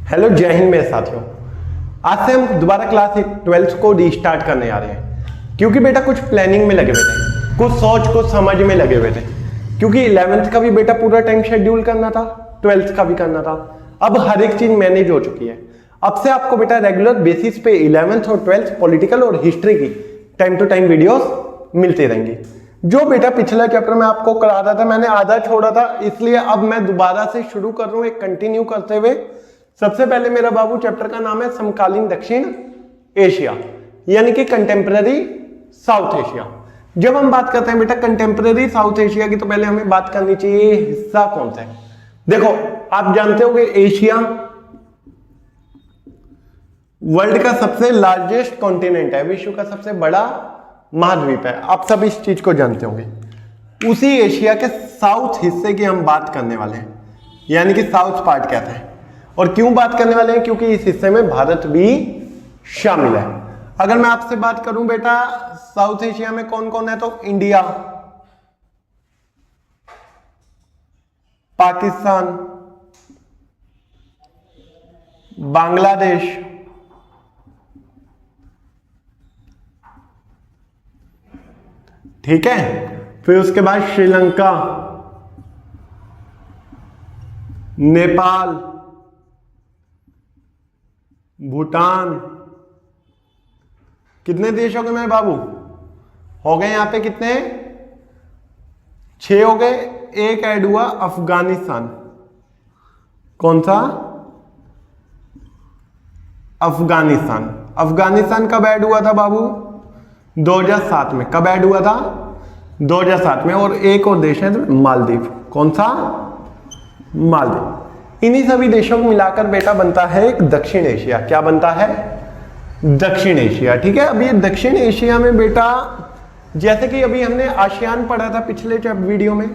Hello जय हिंद मेरे साथियों। आज से हम दोबारा क्लास 12th को रीस्टार्ट करने आ रहे हैं क्योंकि बेटा कुछ प्लानिंग में लगे हुए थे, कुछ सोच कुछ समझ में लगे हुए थे क्योंकि 11th का भी बेटा पूरा टाइम शेड्यूल करना था, 12th का भी करना था। अब हर एक चीज मैनेज हो चुकी है। अब से आपको बेटा रेगुलर बेसिस पे 11th और 12th पॉलिटिकल और हिस्ट्री की टाइम टू टाइम वीडियोस मिलती रहेंगी। जो बेटा पिछला चैप्टर में आपको करा रहा था मैंने आधा छोड़ा था, इसलिए अब मैं दोबारा से शुरू कर रहा हूं एक कंटिन्यू करते हुए। सबसे पहले मेरा बाबू चैप्टर का नाम है समकालीन दक्षिण एशिया यानी कि कंटेम्पररी साउथ एशिया। जब हम बात करते हैं बेटा कंटेम्पररी साउथ एशिया की तो पहले हमें बात करनी चाहिए हिस्सा कौन सा है। देखो आप जानते हो कि एशिया वर्ल्ड का सबसे लार्जेस्ट कॉन्टिनेंट है, विश्व का सबसे बड़ा महाद्वीप है। आप सब इस चीज को जानते होंगे। उसी एशिया के साउथ हिस्से की हम बात करने वाले हैं यानी कि साउथ पार्ट कहते हैं। और क्यों बात करने वाले हैं? क्योंकि इस हिस्से में भारत भी शामिल है। अगर मैं आपसे बात करूं बेटा साउथ एशिया में कौन कौन है तो इंडिया, पाकिस्तान, बांग्लादेश, ठीक है, फिर उसके बाद श्रीलंका, नेपाल, भूटान। कितने देश हो गए मेरे बाबू? हो गए यहां पे कितने? 6 हो गए। एक ऐड हुआ अफगानिस्तान। कौन सा? अफगानिस्तान। अफगानिस्तान कब ऐड हुआ था बाबू? 2007 में। कब ऐड हुआ था? 2007 में। और एक और देश है मालदीव। कौन सा? मालदीव। इन्हीं सभी देशों को मिलाकर बेटा बनता है एक दक्षिण एशिया। क्या बनता है? दक्षिण एशिया। ठीक है। अब ये दक्षिण एशिया में बेटा जैसे कि अभी हमने आसियान पढ़ा था पिछले वीडियो में,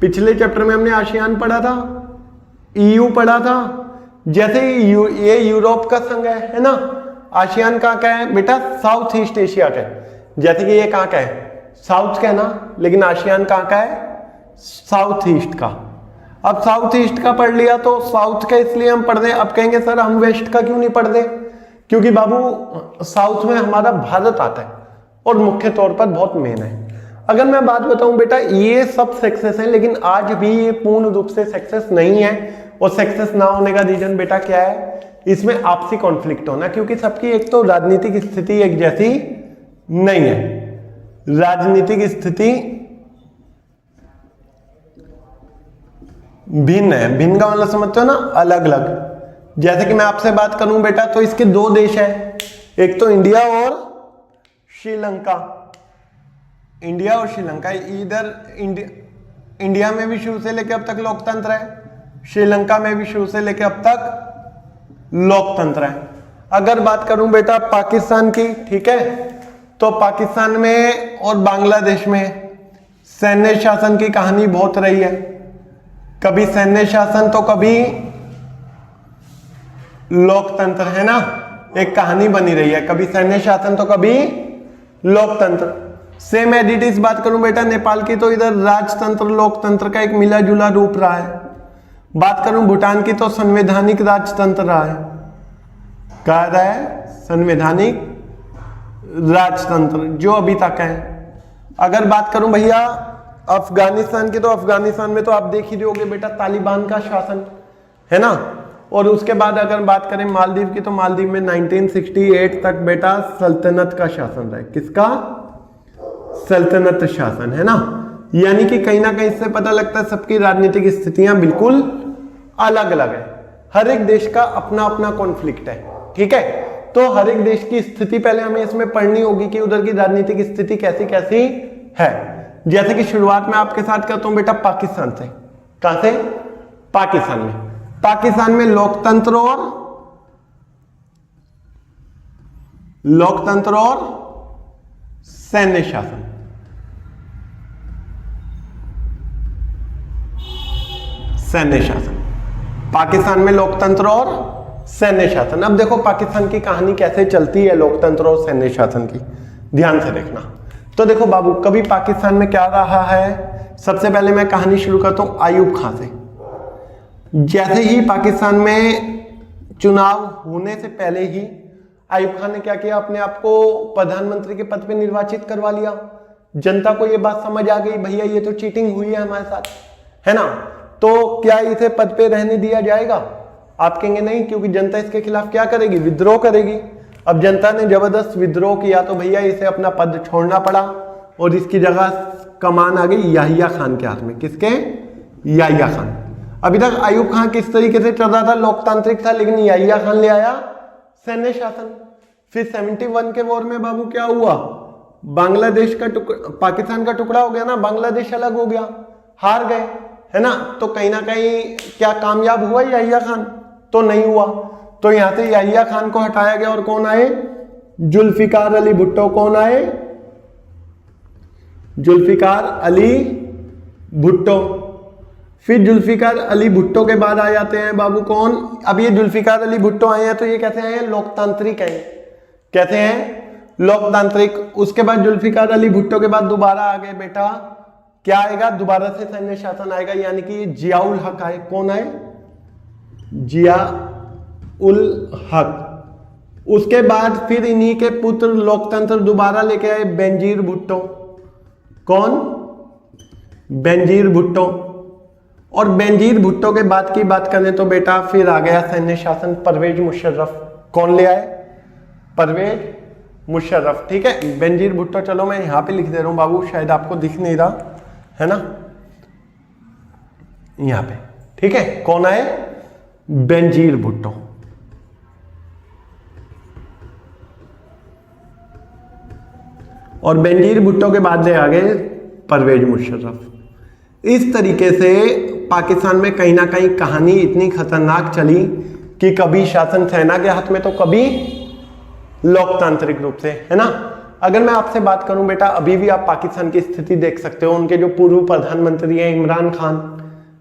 पिछले चैप्टर में हमने आसियान पढ़ा था, ईयू पढ़ा था। जैसे ये यूरोप का संघ है ना। आसियान कहाँ का है बेटा? साउथ ईस्ट एशिया का है। जैसे कि ये कहाँ का है? साउथ का है ना, लेकिन आसियान कहाँ का है? साउथ ईस्ट का। अब साउथ ईस्ट का पढ़ लिया तो साउथ का इसलिए हम पढ़ रहे। अब कहेंगे सर हम वेस्ट का क्यों नहीं पढ़ रहे? क्योंकि बाबू साउथ में हमारा भारत आता है और मुख्य तौर पर बहुत मेन है। अगर मैं बात बताऊं बेटा ये सब सक्सेस है, लेकिन आज भी ये पूर्ण रूप से सक्सेस नहीं है। और सक्सेस ना होने का रीजन बेटा क्या है? इसमें आपसी कॉन्फ्लिक्ट होना, क्योंकि सबकी एक तो राजनीतिक स्थिति एक जैसी नहीं है। राजनीतिक स्थिति भिन्न है। भिन्न का मतलब समझते हो ना, अलग अलग। जैसे कि मैं आपसे बात करूं बेटा तो इसके 2 देश हैं, एक तो इंडिया और श्रीलंका। इंडिया और श्रीलंका। इधर इंडिया में भी शुरू से लेकर अब तक लोकतंत्र है, श्रीलंका में भी शुरू से लेकर अब तक लोकतंत्र है। अगर बात करूं बेटा पाकिस्तान की, ठीक है, तो पाकिस्तान में और बांग्लादेश में सैन्य शासन की कहानी बहुत रही है। कभी सैन्य शासन तो कभी लोकतंत्र, है ना। एक कहानी बनी रही है, कभी सैन्य शासन तो कभी लोकतंत्र। सेम एडिटिस बात करूं बेटा नेपाल की तो इधर राजतंत्र लोकतंत्र का एक मिला जुला रूप रहा है। बात करूं भूटान की तो संवैधानिक राजतंत्र रहा है। कहा रहा है संवैधानिक राजतंत्र जो अभी तक है। अगर बात करूं भैया अफगानिस्तान की तो अफगानिस्तान में तो आप देख ही रहोगे बेटा तालिबान का शासन है ना। और उसके बाद अगर बात करें मालदीव की तो मालदीव में 1968 तक बेटा सल्तनत का शासन रहा है। किसका? सल्तनत शासन, है ना। यानी कि कहीं ना कहीं इससे पता लगता है सबकी राजनीतिक स्थितियां बिल्कुल अलग अलग है। हर एक देश का अपना अपना कॉन्फ्लिक्ट है, ठीक है। तो हर एक देश की स्थिति पहले हमें इसमें पढ़नी होगी कि उधर की राजनीतिक स्थिति कैसी कैसी है। जैसे कि शुरुआत में आपके साथ करता हूं बेटा पाकिस्तान से। कहां से? पाकिस्तान में। पाकिस्तान में लोकतंत्र और सैन्य शासन। सैन्य शासन। पाकिस्तान में लोकतंत्र और सैन्य शासन। अब देखो पाकिस्तान की कहानी कैसे चलती है लोकतंत्र और सैन्य शासन की, ध्यान से देखना। तो देखो बाबू कभी पाकिस्तान में क्या रहा है, सबसे पहले मैं कहानी शुरू करता हूं आयूब खां से। जैसे ही पाकिस्तान में चुनाव होने से पहले ही आयुब खान ने क्या किया, अपने आप को प्रधानमंत्री के पद पे निर्वाचित करवा लिया। जनता को ये बात समझ आ गई, भैया ये तो चीटिंग हुई है हमारे साथ, है ना, तो क्या इसे पद पे रहने दिया जाएगा? आप कहेंगे नहीं, क्योंकि जनता इसके खिलाफ क्या करेगी, विद्रोह करेगी। अब जनता ने जबरदस्त विद्रोह किया तो भैया इसे अपना पद छोड़ना पड़ा और इसकी जगह कमान आ गई याहिया खान के हाथ में। किसके? याहिया खान। अभी तक आयुब खान किस तरीके से चल रहा था, लोकतांत्रिक था, लेकिन याहिया खान ले आया सैन्य शासन। फिर 71 के वॉर में बाबू क्या हुआ, बांग्लादेश का टुकड़ा, पाकिस्तान का टुकड़ा हो गया ना, बांग्लादेश अलग हो गया, हार गए, है ना। तो कहीं ना कहीं क्या कामयाब हुआ याहिया खान? तो नहीं हुआ। तो यहां से याहिया खान को हटाया गया और कौन आए, जुल्फिकार अली भुट्टो। कौन आए? जुल्फिकार अली भुट्टो। फिर जुल्फिकार अली भुट्टो के बाद आ जाते हैं बाबू कौन, अब ये जुल्फिकार अली भुट्टो आए हैं तो ये कैसे हैं, लोकतांत्रिक हैं। कहते हैं लोकतांत्रिक। उसके बाद जुल्फिकार अली भुट्टो के बाद दोबारा आ गए बेटा, क्या आएगा, दोबारा से सैन्य शासन आएगा, यानी कि जियाउल हक आए। कौन आए? जियाउल हक। उसके बाद फिर इन्हीं के पुत्र लोकतंत्र दोबारा लेके आए, बेनजीर भुट्टो। कौन? बेनजीर भुट्टो। और बेनजीर भुट्टो के बाद की बात करें तो बेटा फिर आ गया सैन्य शासन, परवेज मुशर्रफ। कौन ले आए? परवेज मुशर्रफ। ठीक है, बेनजीर भुट्टो, चलो मैं यहां पे लिख दे रहा हूं बाबू, शायद आपको दिख नहीं रहा है ना, यहां पे। ठीक है, कौन आए? बेनजीर भुट्टो। और बेनजीर भुट्टो के बाद ले आ गए परवेज मुशर्रफ। इस तरीके से पाकिस्तान में कहीं ना कहीं कहानी इतनी खतरनाक चली कि कभी शासन सेना के हाथ में तो कभी लोकतांत्रिक रूप से, है ना। अगर मैं आपसे बात करूं बेटा, अभी भी आप पाकिस्तान की स्थिति देख सकते हो। उनके जो पूर्व प्रधानमंत्री हैं इमरान खान,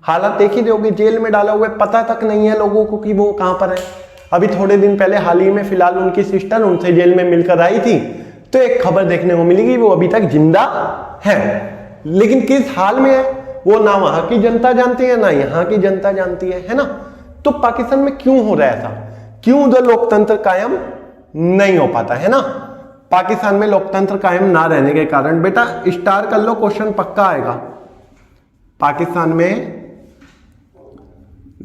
हालत देख ही दोगे, जेल में डाला हुआ है, पता तक नहीं है लोगों को कि वो कहां पर है। अभी थोड़े दिन पहले हाल ही में फिलहाल उनकी सिस्टर उनसे जेल में मिलकर आई थी, तो एक खबर देखने को मिलेगी वो अभी तक जिंदा है, लेकिन किस हाल में है वो ना वहां की जनता जानती है ना यहाँ की जनता जानती है ना। तो पाकिस्तान में क्यों हो रहा है ऐसा, क्यों उधर लोकतंत्र कायम नहीं हो पाता है ना। पाकिस्तान में लोकतंत्र कायम ना रहने के कारण बेटा स्टार कर लो, क्वेश्चन पक्का आएगा। पाकिस्तान में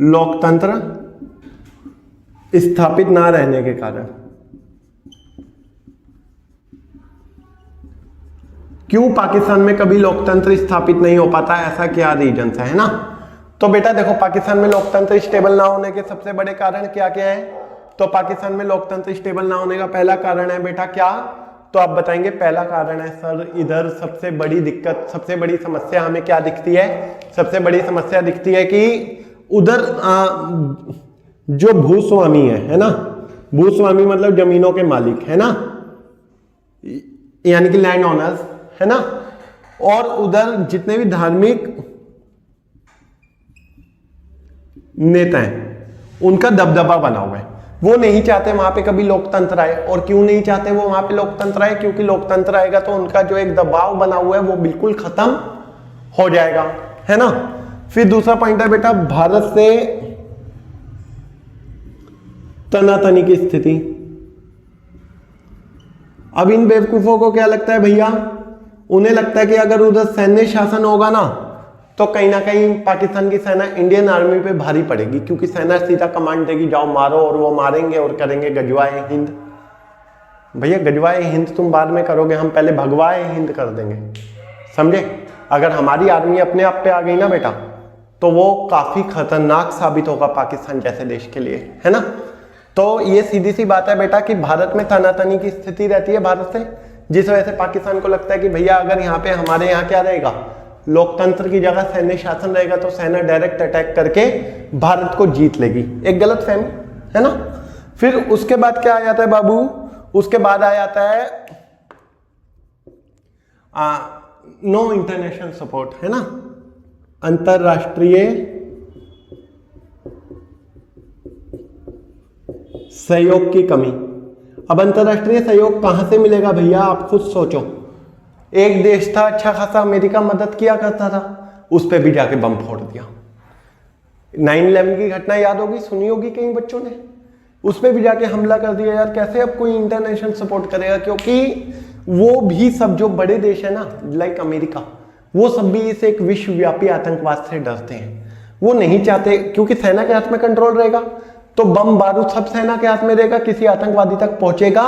लोकतंत्र स्थापित ना रहने के कारण, क्यों पाकिस्तान में कभी लोकतंत्र स्थापित नहीं हो पाता है, ऐसा क्या रीजन है ना। तो बेटा देखो, पाकिस्तान में लोकतंत्र स्टेबल ना होने के सबसे बड़े कारण क्या क्या है। तो पाकिस्तान में लोकतंत्र स्टेबल ना होने का पहला कारण है बेटा क्या, तो आप बताएंगे पहला कारण है सर इधर सबसे बड़ी दिक्कत, सबसे बड़ी समस्या हमें क्या दिखती है, सबसे बड़ी समस्या दिखती है कि उधर जो भूस्वामी है ना, भूस्वामी मतलब जमीनों के मालिक है ना, यानी कि लैंड ओनर्स है ना, और उधर जितने भी धार्मिक नेता हैं उनका दबदबा बना हुआ है। वो नहीं चाहते वहां पे कभी लोकतंत्र आए। और क्यों नहीं चाहते वो वहां पे लोकतंत्र आए, क्योंकि लोकतंत्र आएगा तो उनका जो एक दबाव बना हुआ है वो बिल्कुल खत्म हो जाएगा, है ना। फिर दूसरा पॉइंट है बेटा भारत से तनातनी की स्थिति। अब इन बेवकूफों को क्या लगता है भैया, उन्हें लगता है कि अगर उधर सैन्य शासन होगा ना तो कहीं ना कहीं पाकिस्तान की सेना इंडियन आर्मी पे भारी पड़ेगी, क्योंकि सेना सीधा कमांड देगी जाओ मारो, और वो मारेंगे और करेंगे गजवाए हिंद। भैया गजवाए हिंद तुम बाद में करोगे, हम पहले भगवाए हिंद कर देंगे, समझे। अगर हमारी आर्मी अपने आप पे आ गई ना बेटा तो वो काफी खतरनाक साबित होगा पाकिस्तान जैसे देश के लिए, है ना। तो ये सीधी सी बात है बेटा कि भारत में तनातनी की स्थिति रहती है भारत से, जिस वजह से पाकिस्तान को लगता है कि भैया अगर यहाँ पे हमारे यहाँ क्या रहेगा, लोकतंत्र की जगह सैन्य शासन रहेगा तो सेना डायरेक्ट अटैक करके भारत को जीत लेगी। एक गलत फहमी है ना। फिर उसके बाद क्या आ जाता है बाबू, उसके बाद आ जाता है नो इंटरनेशनल सपोर्ट, है ना, अंतरराष्ट्रीय सहयोग की कमी। अब अंतरराष्ट्रीय सहयोग कहां से मिलेगा भैया, आप खुद सोचो। एक देश था अच्छा खासा, अमेरिका मदद किया करता था, उस पर भी जाके बम फोड़ दिया। 9/11 की घटना याद होगी, सुनी होगी कई बच्चों ने, उस पर भी जाके हमला कर दिया यार। कैसे अब कोई इंटरनेशनल सपोर्ट करेगा, क्योंकि वो भी सब जो बड़े देश है ना, लाइक अमेरिका, वो सब भी इस एक विश्वव्यापी आतंकवाद से डरते हैं। वो नहीं चाहते, क्योंकि सेना के हाथ में कंट्रोल रहेगा तो बम बारूद सब सेना के हाथ में रहेगा, किसी आतंकवादी तक पहुंचेगा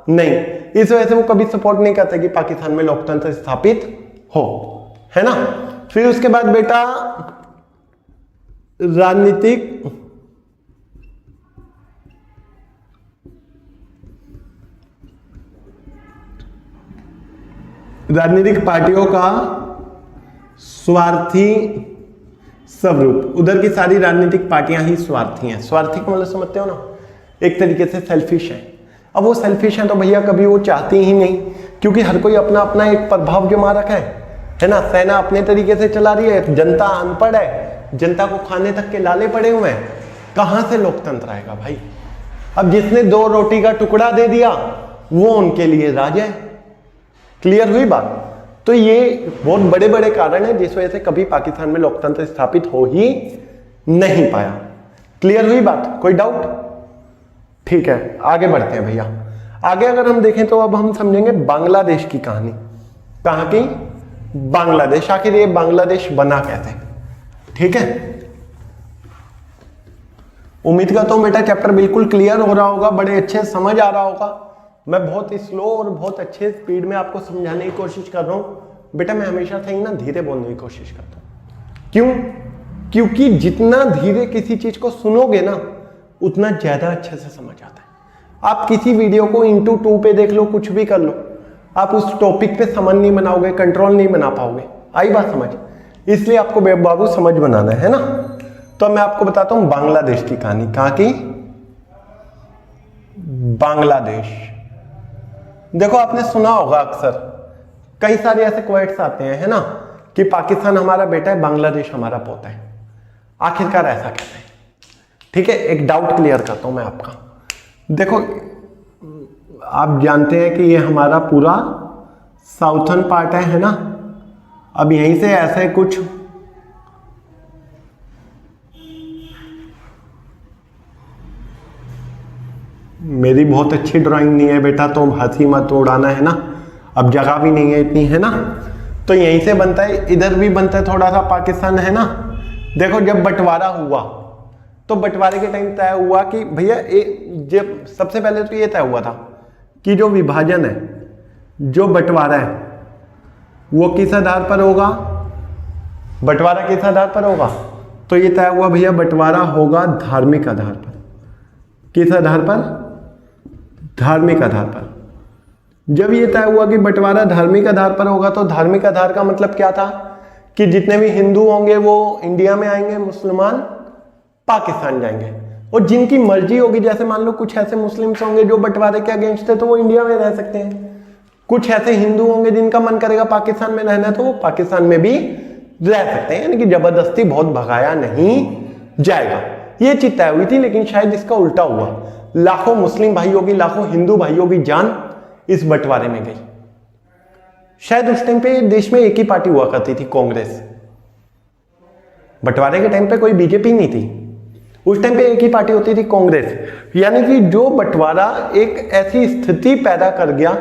नहीं। इस वजह से वो कभी सपोर्ट नहीं करते कि पाकिस्तान में लोकतंत्र स्थापित हो, है ना। फिर उसके बाद बेटा राजनीतिक पार्टियों का स्वार्थी स्वरूप। उधर की सारी राजनीतिक पार्टियां ही स्वार्थी हैं। स्वार्थी को मतलब समझते हो ना, एक तरीके से सेल्फिश है। अब वो सेल्फिश है तो भैया कभी वो चाहती ही नहीं, क्योंकि हर कोई अपना अपना एक प्रभाव जमा रखा है ना। सेना अपने तरीके से चला रही है, जनता अनपढ़ है, जनता को खाने तक के लाले पड़े हुए हैं, कहां से लोकतंत्र आएगा भाई। अब जिसने 2 रोटी का टुकड़ा दे दिया वो उनके लिए राज है। क्लियर हुई बात। तो ये बहुत बड़े बड़े कारण हैं जिस वजह से कभी पाकिस्तान में लोकतंत्र स्थापित हो ही नहीं पाया। क्लियर हुई बात, कोई डाउट? ठीक है, आगे बढ़ते हैं भैया। आगे अगर हम देखें तो अब हम समझेंगे बांग्लादेश की कहानी। कहां की? बांग्लादेश। आखिर ये बांग्लादेश बना कैसे? ठीक है, उम्मीद करता हूं बेटा चैप्टर बिल्कुल क्लियर हो रहा होगा, बड़े अच्छे समझ आ रहा होगा। मैं बहुत स्लो और बहुत अच्छे स्पीड में आपको समझाने की कोशिश कर रहा हूं। बेटा मैं हमेशा से ही ना धीरे बोलने की कोशिश करता हूं। क्यों? क्योंकि जितना धीरे किसी चीज को सुनोगे ना, उतना ज्यादा अच्छे से समझ आता है। आप किसी वीडियो को इंटू 2 पे देख लो, कुछ भी कर लो, आप उस टॉपिक पे समझ नहीं बनाओगे, कंट्रोल नहीं बना पाओगे। आई बात समझ? इसलिए आपको बाबू समझ बनाना है ना। तो मैं आपको बताता हूं बांग्लादेश की कहानी। कहां की? बांग्लादेश। देखो आपने सुना होगा अक्सर कई सारे ऐसे क्वेट्स आते हैं, है ना, कि पाकिस्तान हमारा बेटा है, बांग्लादेश हमारा पोता है। आखिरकार ऐसा कैसे है? ठीक है, एक डाउट क्लियर करता हूं मैं आपका। देखो आप जानते हैं कि ये हमारा पूरा साउथर्न पार्ट है ना। अब यहीं से ऐसे कुछ मेरी बहुत अच्छी ड्राइंग नहीं है बेटा, तो हंसी मत उड़ाना, है ना। अब जगह भी नहीं है इतनी, है ना। तो यहीं से बनता है, इधर भी बनता है थोड़ा सा पाकिस्तान, है ना। देखो जब बंटवारा हुआ तो बंटवारे के टाइम तय हुआ कि भैया जब सबसे पहले तो ये तय हुआ था कि जो विभाजन है, जो बंटवारा है, वो किस आधार पर होगा? बंटवारा किस आधार पर होगा? तो ये तय हुआ भैया बंटवारा होगा धार्मिक आधार पर। किस आधार पर? धार्मिक आधार पर। जब ये तय हुआ कि बंटवारा धार्मिक आधार पर होगा, तो धार्मिक आधार का मतलब क्या था कि जितने भी हिंदू होंगे वो इंडिया में आएंगे, मुसलमान पाकिस्तान जाएंगे, और जिनकी मर्जी होगी, जैसे मान लो कुछ ऐसे मुस्लिम्स होंगे जो बंटवारे के अगेंस्ट है, तो वो इंडिया में रह सकते हैं। कुछ ऐसे हिंदू होंगे जिनका मन करेगा पाकिस्तान में रहना, तो वो पाकिस्तान में भी रह सकते हैं। यानी कि जबरदस्ती बहुत भगाया नहीं जाएगा। ये चीज तय हुई थी, लेकिन शायद इसका उल्टा हुआ। लाखों मुस्लिम भाइयों की, लाखों हिंदू भाइयों की जान इस बंटवारे में गई। शायद उस टाइम पे देश में एक ही पार्टी हुआ करती थी, कांग्रेस। बंटवारे के टाइम पे कोई बीजेपी नहीं थी, उस टाइम पे एक ही पार्टी होती थी, कांग्रेस। यानी कि जो बंटवारा एक ऐसी स्थिति पैदा कर गया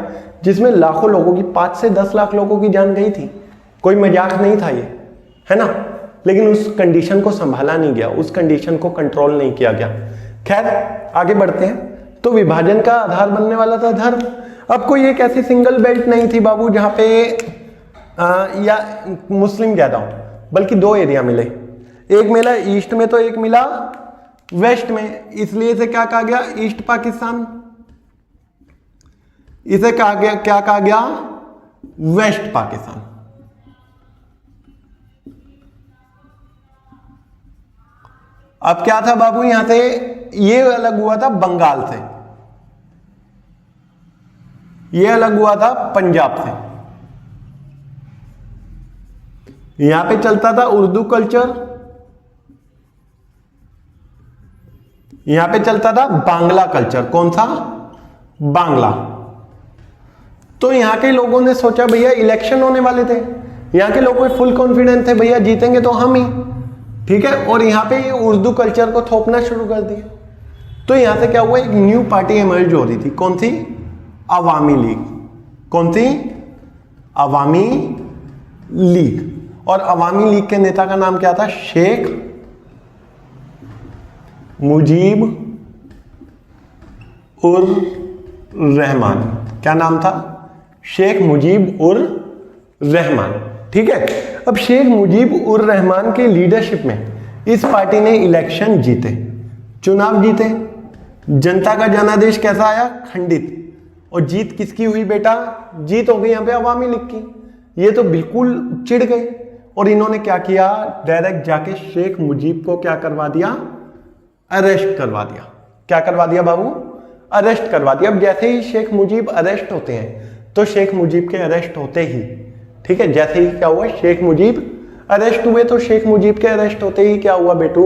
जिसमें लाखों लोगों की, 5 से 10 लाख लोगों की जान गई थी। कोई मजाक नहीं था ये, है ना। लेकिन उस कंडीशन को संभाला नहीं गया, उस कंडीशन को कंट्रोल नहीं किया गया। खैर आगे बढ़ते हैं। तो विभाजन का आधार बनने वाला था धर्म। अब कोई एक ऐसी सिंगल बेल्ट नहीं थी बाबू जहां पे या मुस्लिम ज्यादा हो, बल्कि 2 एरिया मिले। एक मिला ईस्ट में तो एक मिला वेस्ट में। इसलिए इसे क्या कहा गया? ईस्ट पाकिस्तान। इसे कहा गया, क्या कहा गया? वेस्ट पाकिस्तान। अब क्या था बाबू, यहां से ये अलग हुआ था बंगाल से, ये अलग हुआ था पंजाब से। यहां पे चलता था उर्दू कल्चर, यहां पे चलता था बांग्ला कल्चर। कौन सा? बांग्ला। तो यहां के लोगों ने सोचा भैया इलेक्शन होने वाले थे, यहां के लोगों को फुल कॉन्फिडेंस थे भैया जीतेंगे तो हम ही, ठीक है। और यहां पे ये उर्दू कल्चर को थोपना शुरू कर दिया। तो यहां से क्या हुआ, एक न्यू पार्टी इमर्ज हो रही थी, कौन सी, अवामी लीग। कौन सी, अवामी लीग। और अवामी लीग के नेता का नाम क्या था, शेख मुजीब उर रहमान। क्या नाम था, शेख मुजीब उर रहमान। ठीक है, अब शेख मुजीब उर रहमान के लीडरशिप में इस पार्टी ने इलेक्शन जीते, चुनाव जीते। जनता का जनादेश कैसा आया, खंडित। और जीत किसकी हुई बेटा, जीत हो गई यहां पे अवामी लीग की। ये तो बिल्कुल चिढ़ गए और इन्होंने क्या किया, डायरेक्ट जाके शेख मुजीब को क्या करवा दिया, अरेस्ट करवा दिया। क्या करवा दिया बाबू, अरेस्ट करवा दिया। अब जैसे ही शेख मुजीब अरेस्ट होते हैं तो शेख मुजीब के अरेस्ट होते ही, ठीक है, जैसे ही क्या हुआ, शेख मुजीब अरेस्ट हुए, तो शेख मुजीब के अरेस्ट होते ही क्या हुआ बेटू,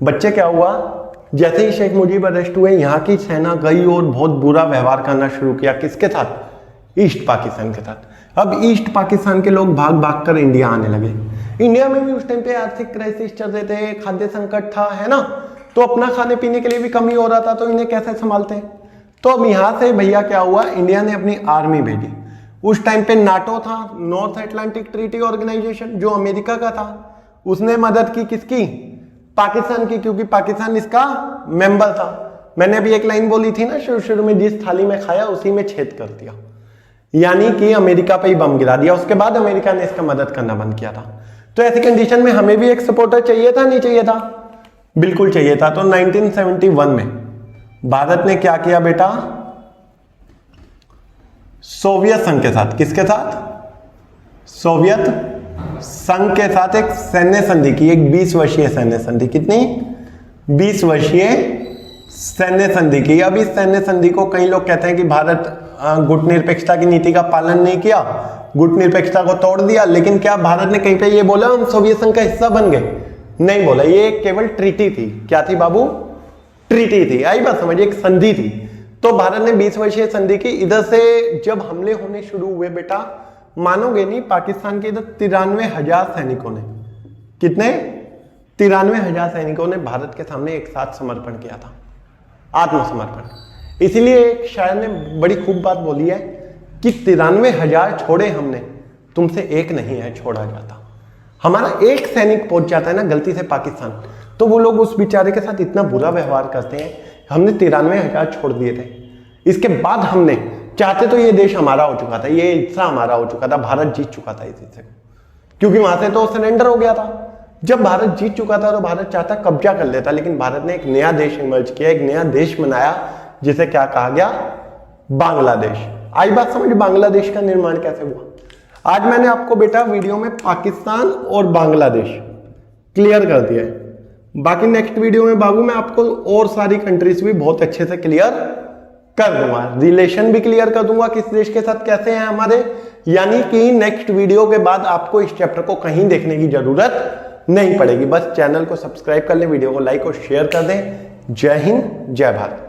बच्चे क्या हुआ, जैसे ही शेख मुजीब अरेस्ट हुए यहाँ की सेना गई और बहुत बुरा व्यवहार करना शुरू किया, किसके साथ, ईस्ट पाकिस्तान के साथ। अब ईस्ट पाकिस्तान के लोग भाग भाग कर इंडिया आने लगे। इंडिया में भी उस टाइम पे आर्थिक क्राइसिस चल रहे थे, खाद्य संकट था, है ना, तो अपना खाने पीने के लिए भी कमी हो रहा था, तो इन्हें कैसे संभालते। तो अब यहां से भैया क्या हुआ, इंडिया ने अपनी आर्मी भेजी। उस टाइम पे नाटो था, नॉर्थ अटलांटिक ट्रीटी ऑर्गेनाइजेशन, जो अमेरिका का था, उसने मदद की किसकी, पाकिस्तान की, क्योंकि पाकिस्तान इसका मेंबर था। मैंने अभी एक लाइन बोली थी ना शुरू शुरू में, जिस थाली में खाया उसी में छेद कर दिया, यानी कि अमेरिका पे ही बम गिरा दिया। उसके बाद अमेरिका ने इसका मदद करना बंद किया था। तो ऐसी कंडीशन में हमें भी एक सपोर्टर चाहिए था, नहीं चाहिए था, बिल्कुल चाहिए था। तो 1971 में भारत ने क्या किया बेटा, सोवियत संघ के साथ, किसके साथ, सोवियत संघ के साथ एक सैन्य संधि की, एक 20 वर्षीय सैन्य संधि। कितनी, 20 वर्षीय सैन्य संधि की। अब इस सैन्य संधि को कई लोग कहते हैं कि भारत गुटनिरपेक्षता की नीति का पालन नहीं किया, गुटनिरपेक्षता को तोड़ दिया। लेकिन क्या भारत ने कहीं पे ये बोला हम सोवियत संघ का हिस्सा बन गए, नहीं बोला, ये केवल ट्रीटी थी। क्या थी बाबू, ट्रीटी थी। आई बात समझ, एक संधि थी। तो भारत ने 20 वर्षीय संधि की। इधर से जब हमले होने शुरू हुए बेटा, मानोगे नहीं, पाकिस्तान के इधर 93,000 सैनिकों ने, कितने, 93,000 सैनिकों ने भारत के सामने एक साथ समर्पण किया था, आत्मसमर्पण। इसीलिए एक शायर ने बड़ी खूब बात बोली है कि 93,000 छोड़े हमने, तुमसे एक नहीं है छोड़ा जाता। हमारा एक सैनिक पहुंच जाता है ना गलती से पाकिस्तान, तो वो लोग उस बेचारे के साथ इतना बुरा व्यवहार करते हैं। हमने 93,000 छोड़ दिए थे। इसके बाद हमने, चाहते तो ये देश हमारा हो चुका था, ये हिस्सा हमारा हो चुका था, भारत जीत चुका था इस हिस्से को, क्योंकि वहां से तो सरेंडर हो गया था। जब भारत जीत चुका था तो भारत चाहता कब्जा कर लेता, लेकिन भारत ने एक नया देश इमर्ज किया, एक नया देश बनाया, जिसे क्या कहा गया, बांग्लादेश। आई बात समझ, बांग्लादेश का निर्माण कैसे हुआ। आज मैंने आपको बेटा वीडियो में पाकिस्तान और बांग्लादेश क्लियर कर दिया है। बाकी नेक्स्ट वीडियो में बाबू मैं आपको और सारी कंट्रीज भी बहुत अच्छे से क्लियर कर दूंगा, रिलेशन भी क्लियर कर दूंगा किस देश के साथ कैसे हैं हमारे। यानी कि नेक्स्ट वीडियो के बाद आपको इस चैप्टर को कहीं देखने की जरूरत नहीं पड़ेगी। बस चैनल को सब्सक्राइब कर लें, वीडियो को लाइक और शेयर कर दें। जय हिंद, जय भारत।